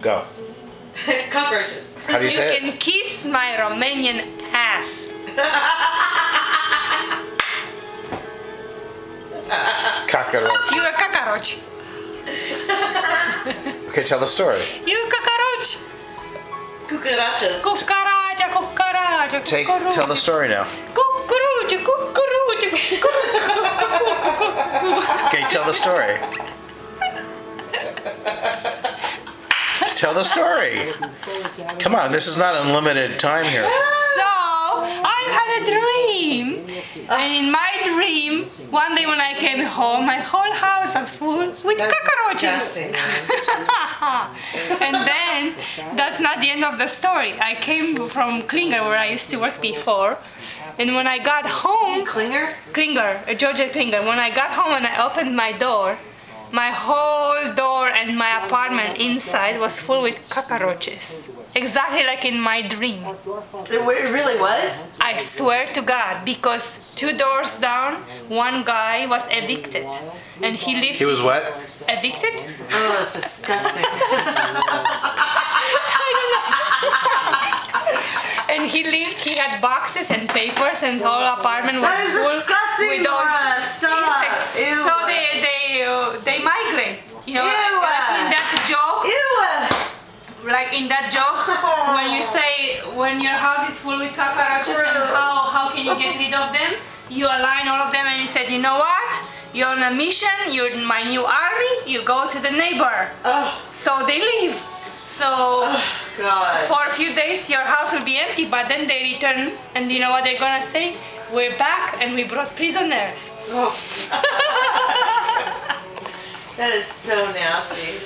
Go. Cockroaches. How do you say You can kiss my Romanian ass. it? Cockroach. You're a cockroach. Okay, tell the story. You cockroach. Cucarachas. Cucaracha, cucaracha, cucaracha. Tell the story now. Cucaracha, cucaracha, cucaracha. Okay, tell the story. Tell the story. Come on, this is not unlimited time here. So, I had a dream. And in my dream, one day when I came home, my whole house was full with cockroaches. Disgusting. And then, that's not the end of the story. I came from Klinger, where I used to work before. And when I got home, Klinger? Klinger, Georgia Klinger, when I got home and I opened my door, my whole door and my apartment inside was full with cockroaches. Exactly like in my dream. It really was? I swear to God, because 2 doors down, one guy was evicted. And he lived... He was what? Evicted? Oh, that's disgusting. And he had boxes and papers and the whole apartment was That is full disgusting, with those Nora. Stop. insects. Ew. So they migrate. You know, Ew. like in that joke. Ew. Like in that joke, when you say when your house is full with cockroaches and how can you get rid of them? You align all of them and you said, you know what? You're on a mission, you're my new army, you go to the neighbor. Oh. So they leave. So God. for a few days your house will be empty, but then they return and you know what they're gonna say? We're back and we brought prisoners. Oh. That is so nasty.